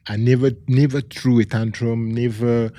I never threw a tantrum, never,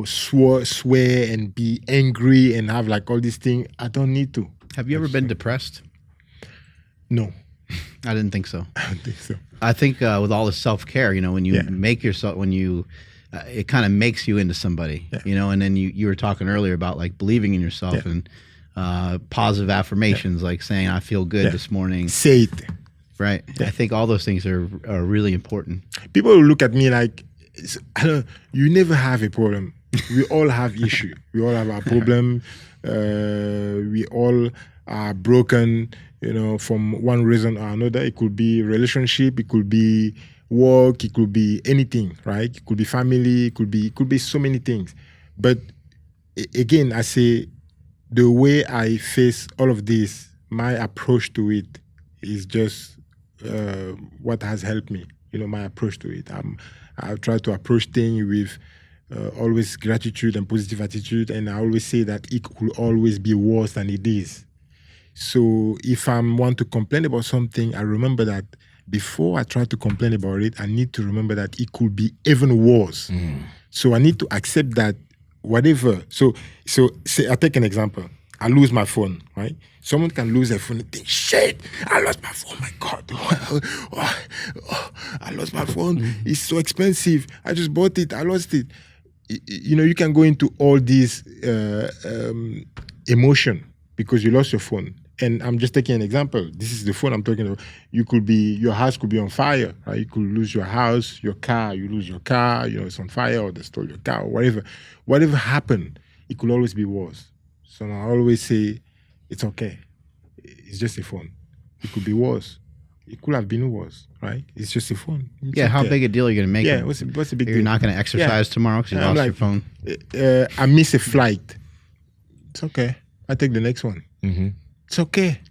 swear and be angry and have like all these things. I don't need to. Have you ever been depressed? No. I didn't think so. I don't think so. I think with all the self-care, when you make yourself, it kind of makes you into somebody, and then you were talking earlier about like believing in yourself and positive affirmations, like saying, I feel good this morning. Say it. Right. Yeah. I think all those things are really important. People will look at me like, you never have a problem. We all have issue. We all have a problem. We all are broken, from one reason or another. It could be relationship, it could be work, it could be anything, right? It could be family, it could be so many things. But again, I say the way I face all of this, my approach to it is just what has helped me. My approach to it. I try to approach things with always gratitude and positive attitude, and I always say that it could always be worse than it is. So if I want to complain about something, I remember that before I try to complain about it, I need to remember that it could be even worse. So I need to accept that whatever. So say I take an example. I lose my phone, right? Someone can lose their phone and think, shit, I lost my phone, my God. I lost my phone. It's so expensive. I just bought it. I lost it. You can go into all these emotion because you lost your phone. And I'm just taking an example. This is the phone I'm talking about. Your house could be on fire, right? You could lose your house, your car, you lose your car, it's on fire, or they stole your car, or whatever. Whatever happened, it could always be worse. So I always say, it's okay. It's just a phone. It could be worse. It could have been worse, right? It's just a phone. It's how big a deal are you going to make? Yeah, what's the big deal? You're not going to exercise tomorrow because you lost your phone? I miss a flight. It's okay. I take the next one. Mm-hmm. It's okay.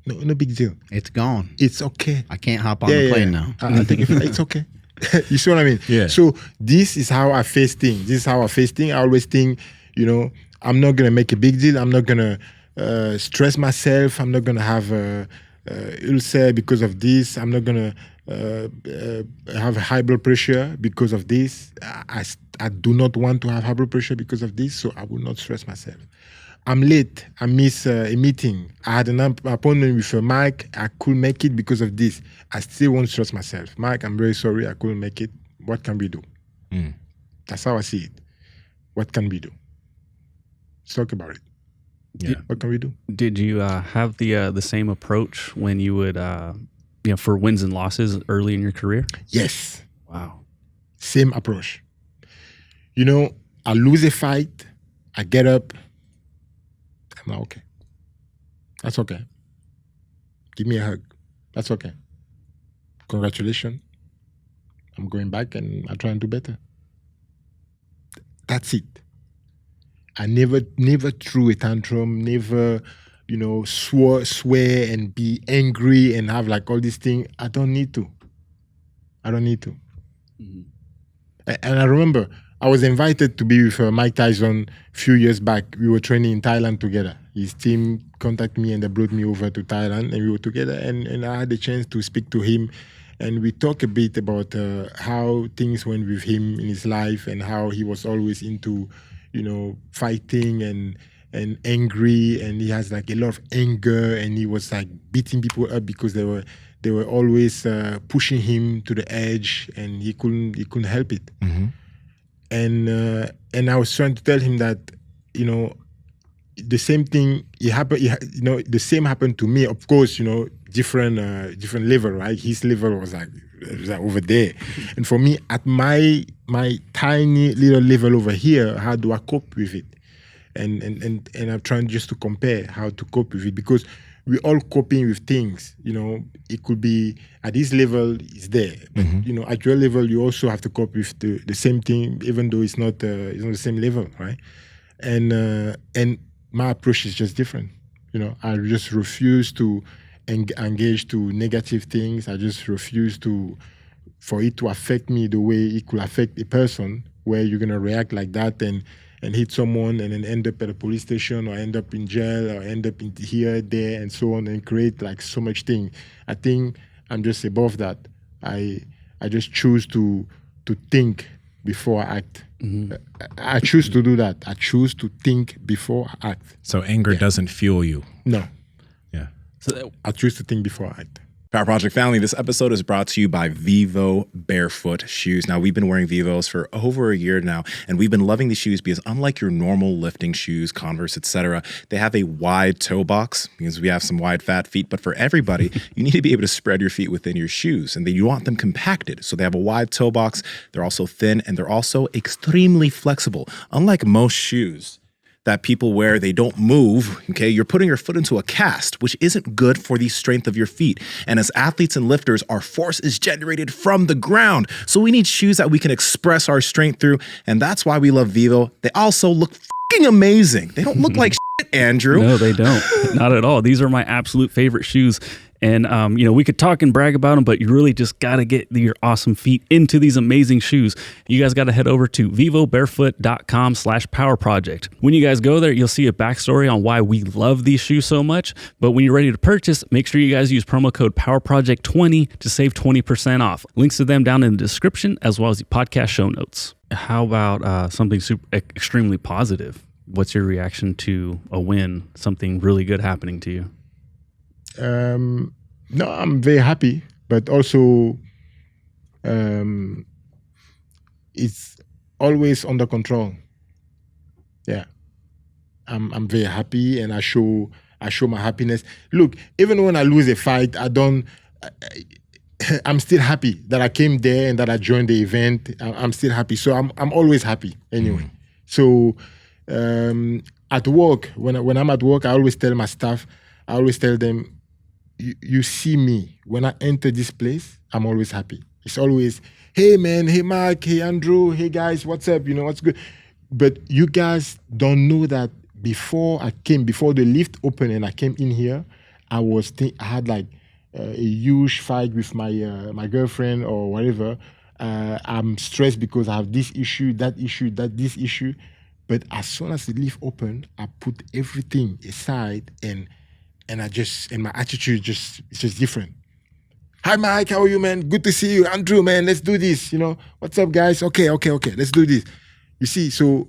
No big deal. It's gone. It's okay. I can't hop on the plane now. I think it's okay. You see what I mean? Yeah. So this is how I face things. I always think, I'm not going to make a big deal. I'm not going to stress myself. I'm not going to have ulcer because of this. I'm not going to have high blood pressure because of this. I do not want to have high blood pressure because of this, so I will not stress myself. I'm late. I miss a meeting. I had an appointment with Mike. I couldn't make it because of this. I still won't stress myself. Mike, I'm very sorry. I couldn't make it. What can we do? That's how I see it. What can we do? Let's talk about it. Yeah. What can we do? Did you have the same approach when you would, for wins and losses early in your career? Yes. Wow. Same approach. I lose a fight. I get up. I'm like, okay. That's okay. Give me a hug. That's okay. Congratulations. I'm going back and I try and do better. That's it. I never threw a tantrum, never, swear and be angry and have like all these things. I don't need to. Mm-hmm. And I remember I was invited to be with Mike Tyson a few years back. We were training in Thailand together. His team contacted me and they brought me over to Thailand and we were together and I had the chance to speak to him and we talked a bit about how things went with him in his life and how he was always into, fighting and angry, and he has like a lot of anger and he was like beating people up because they were always pushing him to the edge and he couldn't help it. Mm-hmm. And I was trying to tell him that, the same thing the same happened to me. Of course, different level, right? His level was like over there, and for me, at my tiny little level over here, how do I cope with it? And I'm trying just to compare how to cope with it because we're all coping with things. It could be at this level, it's there, but at your level, you also have to cope with the same thing, even though it's not the same level, right? And my approach is just different. I just refuse to engage to negative things. I just refuse for it to affect me the way it could affect a person, where you're gonna react like that and hit someone and then end up at a police station or end up in jail or end up in here, there, and so on, and create like so much thing. I think I'm just above that. I just choose to to think before I act. I choose to do that. I choose to think before I act. So anger doesn't fuel you. No. Yeah. So I choose to think before I act. Power Project family, this episode is brought to you by Vivo Barefoot Shoes. Now, we've been wearing Vivos for over a year now, and we've been loving these shoes because unlike your normal lifting shoes, Converse, etc., they have a wide toe box because we have some wide fat feet. But for everybody, you need to be able to spread your feet within your shoes, and then you want them compacted. So they have a wide toe box. They're also thin, and they're also extremely flexible. Unlike most shoes that people wear, they don't move, okay? You're putting your foot into a cast, which isn't good for the strength of your feet. And as athletes and lifters, our force is generated from the ground. So we need shoes that we can express our strength through, and that's why we love Vivo. They also look fucking amazing. They don't look like shit, Andrew. No, they don't. Not at all. These are my absolute favorite shoes. And, we could talk and brag about them, but you really just got to get your awesome feet into these amazing shoes. You guys got to head over to vivobarefoot.com/powerproject. When you guys go there, you'll see a backstory on why we love these shoes so much. But when you're ready to purchase, make sure you guys use promo code PowerProject20 to save 20% off. Links to them down in the description, as well as the podcast show notes. How about something extremely positive? What's your reaction to a win, something really good happening to you? No, I'm very happy, but also it's always under control. Yeah, I'm very happy, and I show my happiness. Look, even when I lose a fight, I'm still happy that I came there and that I joined the event. I'm still happy, so I'm always happy anyway. So at work, when I'm at work, I always tell my staff, I always tell them, you see me, when I enter this place, I'm always happy. It's always, hey man, hey Mark, hey Andrew, hey guys, what's up? What's good? But you guys don't know that before the lift opened and I came in here, I had like a huge fight with my girlfriend or whatever. I'm stressed because I have this issue, this issue. But as soon as the lift opened, I put everything aside and my attitude it's just different. Hi Mike, how are you, man? Good to see you. Andrew, man, let's do this. What's up, guys? Okay, let's do this. You see, so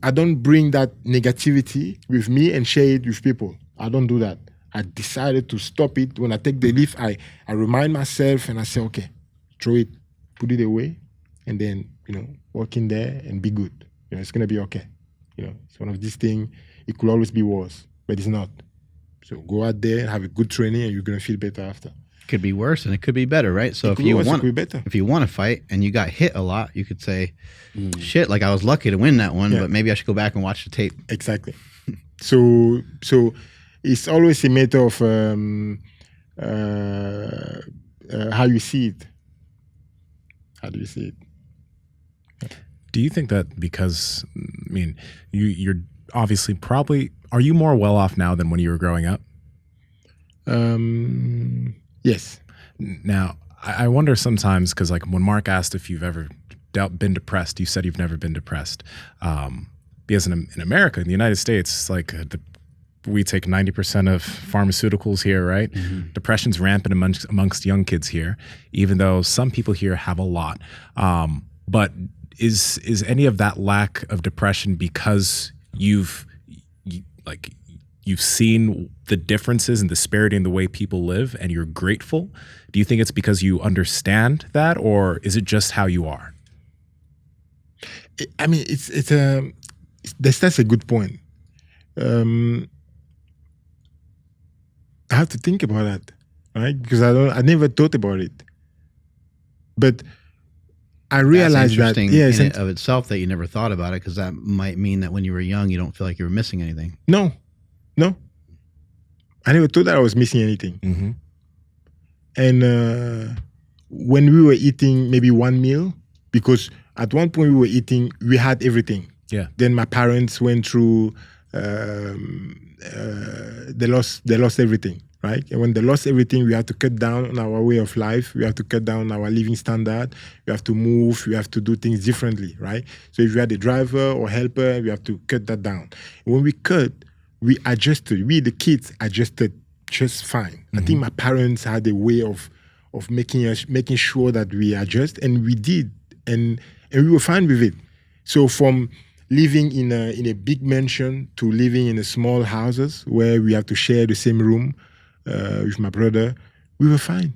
I don't bring that negativity with me and share it with people. I don't do that. I decided to stop it. When I take the lift, I remind myself and I say, okay, throw it, put it away, and then, walk in there and be good. It's gonna be okay. It's one of these things, it could always be worse, but it's not. So go out there and have a good training, and you're gonna feel better after. It could be worse and it could be better, right? So if you want to fight and you got hit a lot, you could say, shit, like I was lucky to win that one, but maybe I should go back and watch the tape. Exactly. So it's always a matter of how you see it. How do you see it? Do you think that because, you're obviously probably, are you more well off now than when you were growing up? Yes. Now, I wonder sometimes, because like when Mark asked if you've ever been depressed, you said you've never been depressed. Because in America, in the United States, like we take 90% of pharmaceuticals here, right? Mm-hmm. Depression's rampant amongst young kids here, even though some people here have a lot. But is any of that lack of depression because you've seen the differences and disparity in the way people live and you're grateful? Do you think it's because you understand that, or is it just how you are? That's a good point. I have to think about that, right? Because I never thought about it. But I realized that in and of itself that you never thought about it, because that might mean that when you were young, you don't feel like you were missing anything. No. I never thought that I was missing anything. Mm-hmm. And when we were eating maybe one meal, because at one point we had everything. Yeah. Then my parents went through, they lost everything, right? And when they lost everything, we had to cut down on our way of life. We have to cut down on our living standard. We have to move. We have to do things differently, right? So if you had a driver or helper, we have to cut that down. When we cut, we adjusted. We, the kids, adjusted just fine. Mm-hmm. I think my parents had a way of making sure that we adjust, and we did and we were fine with it. So from living in a big mansion to living in a small houses where we have to share the same room with my brother, we were fine.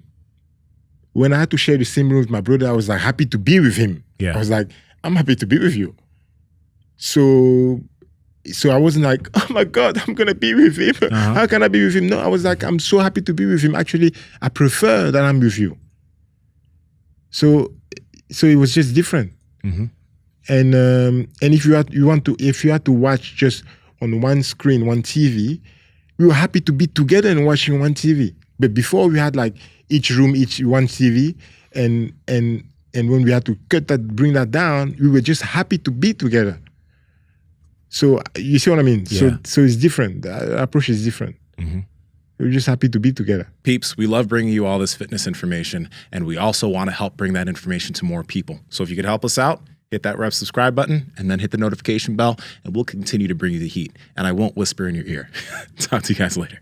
When I had to share the same room with my brother, I was like happy to be with him. Yeah. I was like, I'm happy to be with you. So I wasn't like, oh my God, I'm gonna be with him. How can I be with him? No, I was like, I'm so happy to be with him. Actually, I prefer that I'm with you. So it was just different. Mm-hmm. And if you had to watch just on one screen, one TV, we were happy to be together and watching one TV. But before we had like each room, each one TV, and when we had to bring that down, we were just happy to be together. So you see what I mean? Yeah. So it's different. The approach is different. Mm-hmm. We're just happy to be together. Peeps, we love bringing you all this fitness information, and we also want to help bring that information to more people. So if you could help us out, hit that red subscribe button and then hit the notification bell, and we'll continue to bring you the heat. And I won't whisper in your ear. Talk to you guys later.